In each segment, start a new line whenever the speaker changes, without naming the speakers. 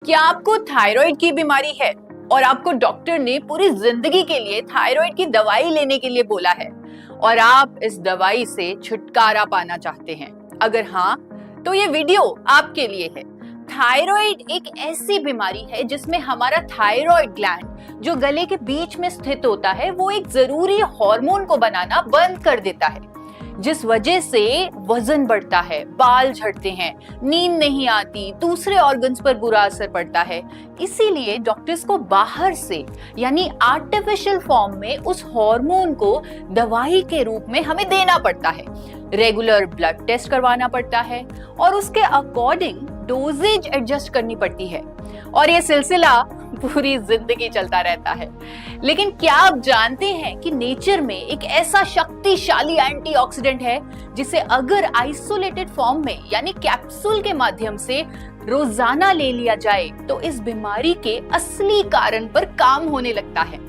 क्या आपको थायराइड की बीमारी है और आपको डॉक्टर ने पूरी जिंदगी के लिए थायराइड की दवाई लेने के लिए बोला है और आप इस दवाई से छुटकारा पाना चाहते हैं? अगर हाँ, तो ये वीडियो आपके लिए है। थायराइड एक ऐसी बीमारी है जिसमें हमारा थायराइड ग्लैंड जो गले के बीच में स्थित होता है वो एक जरूरी हार्मोन को बनाना बंद कर देता है, जिस वजह से वजन बढ़ता है, बाल झड़ते हैं, नींद नहीं आती, दूसरे ऑर्गन्स पर बुरा असर पड़ता है। इसीलिए डॉक्टर्स को बाहर से यानी आर्टिफिशियल फॉर्म में उस हार्मोन को दवाई के रूप में हमें देना पड़ता है। रेगुलर ब्लड टेस्ट करवाना पड़ता है और उसके अकॉर्डिंग डोजेज एडजस्ट करनी पड़ती है और ये सिलसिला पूरी जिंदगी चलता रहता है। लेकिन क्या आप जानते हैं कि नेचर में एक ऐसा शक्तिशाली एंटीऑक्सीडेंट है जिसे अगर आइसोलेटेड फॉर्म में यानी कैप्सूल के माध्यम से रोजाना ले लिया जाए तो इस बीमारी के असली कारण पर काम होने लगता है।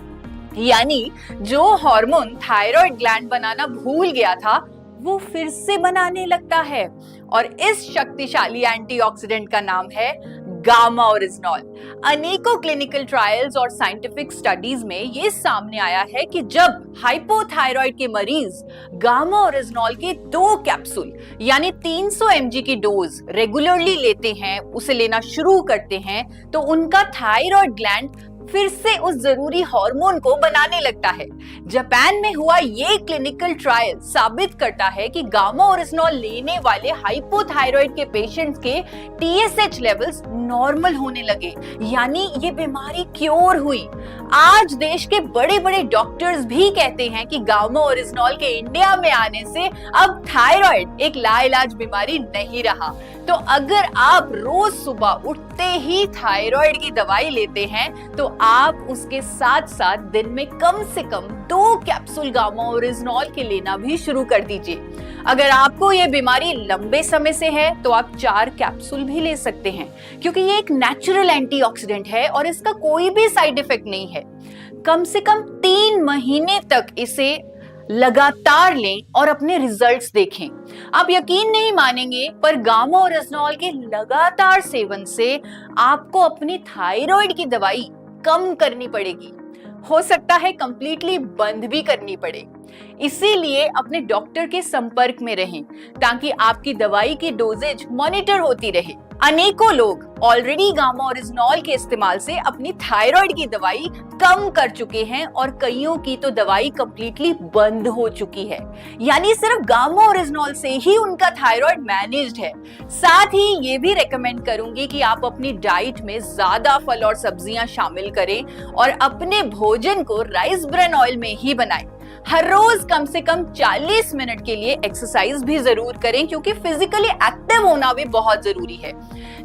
यानी जो हार्मोन थायराइड ग्लैंड बनाना भूल गया था वो फिर से बनाने लगता है और इस शक्तिशाली एंटीऑक्सीडेंट का नाम है गामा ओरिजिनॉल। अनेकों क्लिनिकल ट्रायल्स और साइंटिफिक स्टडीज में ये सामने आया है कि जब हाइपोथायराइड के मरीज गामा ओरिजिनॉल के 2 कैप्सूल यानी 300 mg की डोज रेगुलरली लेते हैं, उसे लेना शुरू करते हैं, तो उनका थायराइड ग्लैंड फिर से उस जरूरी हार्मोन को बनाने लगता है। जापान में हुआ ये क्लिनिकल ट्रायल साबित करता है कि गामा ओरिजिनॉल लेने वाले हाइपोथायराइड के पेशेंट्स के TSH लेवल्स नॉर्मल होने लगे, यानी ये बीमारी क्योर हुई। आज देश के बड़े बड़े डॉक्टर्स भी कहते हैं कि गामा ओरिजिनॉल के इंडिया में आने से अब थायराइड एक लाइलाज बीमारी नहीं रहा। तो अगर आप रोज सुबह उठते ही थायराइड की दवाई लेते हैं तो आप उसके साथ साथ दिन में कम से कम 2 कैप्सूल गामा ओरिजिनॉल के लेना भी शुरू कर दीजिए। अगर आपको ये बीमारी लंबे समय से है तो आप 4 कैप्सूल भी ले सकते हैं, क्योंकि ये एक नेचुरल एंटीऑक्सीडेंट है और इसका कोई भी साइड इफेक्ट नहीं है। कम से कम 3 महीने तक इसे लगातार लें और अपने रिजल्ट्स देखें। आप यकीन नहीं मानेंगे, पर गामा ओरिजिनॉल के लगातार सेवन से आपको अपनी थायराइड की दवाई कम करनी पड़ेगी, हो सकता है कंप्लीटली बंद भी करनी पड़े। इसीलिए अपने डॉक्टर के संपर्क में रहें ताकि आपकी दवाई की डोजेज मॉनिटर होती रहे। अनेकों लोग ऑलरेडी गामा ओरिजिनॉल के इस्तेमाल से अपनी थायराइड की दवाई कम कर चुके हैं और कईयों की तो दवाई कंप्लीटली बंद हो चुकी है, यानी सिर्फ गामा ओरिजिनॉल से ही उनका थायराइड मैनेज्ड है। साथ ही ये भी रेकमेंड करूंगी कि आप अपनी डाइट में ज्यादा फल और सब्जियां शामिल करें और अपने भोजन को राइस ब्रान ऑयल में ही बनाएं। हर रोज कम से कम 40 मिनट के लिए एक्सरसाइज भी जरूर करें, क्योंकि फिजिकली एक्टिव होना भी बहुत जरूरी है।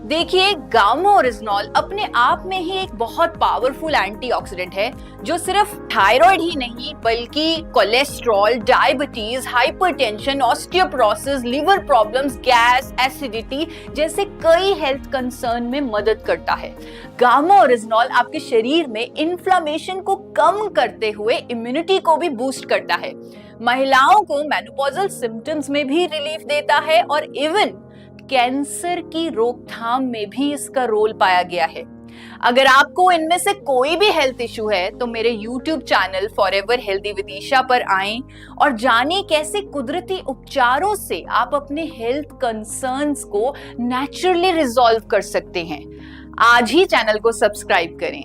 देखिए, गामा ओरिजिनॉल अपने आप में ही एक बहुत पावरफुल एंटीऑक्सीडेंट है जो सिर्फ थायराइड ही नहीं बल्कि cholesterol, diabetes, hypertension, osteoporosis, liver problems, gas, acidity जैसे कई हेल्थ कंसर्न में मदद करता है। गामा ओरिजिनॉल आपके शरीर में इन्फ्लेमेशन को कम करते हुए इम्यूनिटी को भी बूस्ट करता है। महिलाओं को मेनोपॉजल सिम्टम्स में भी रिलीफ देता है और इवन कैंसर की रोकथाम में भी इसका रोल पाया गया है। अगर आपको इनमें से कोई भी हेल्थ इशू है तो मेरे YouTube channel forever healthy with Isha पर आएं और जानें कैसे कुदरती उपचारों से आप अपने हेल्थ कंसर्न्स को नेचुरली रिजॉल्व कर सकते हैं। आज ही चैनल को सब्सक्राइब करें।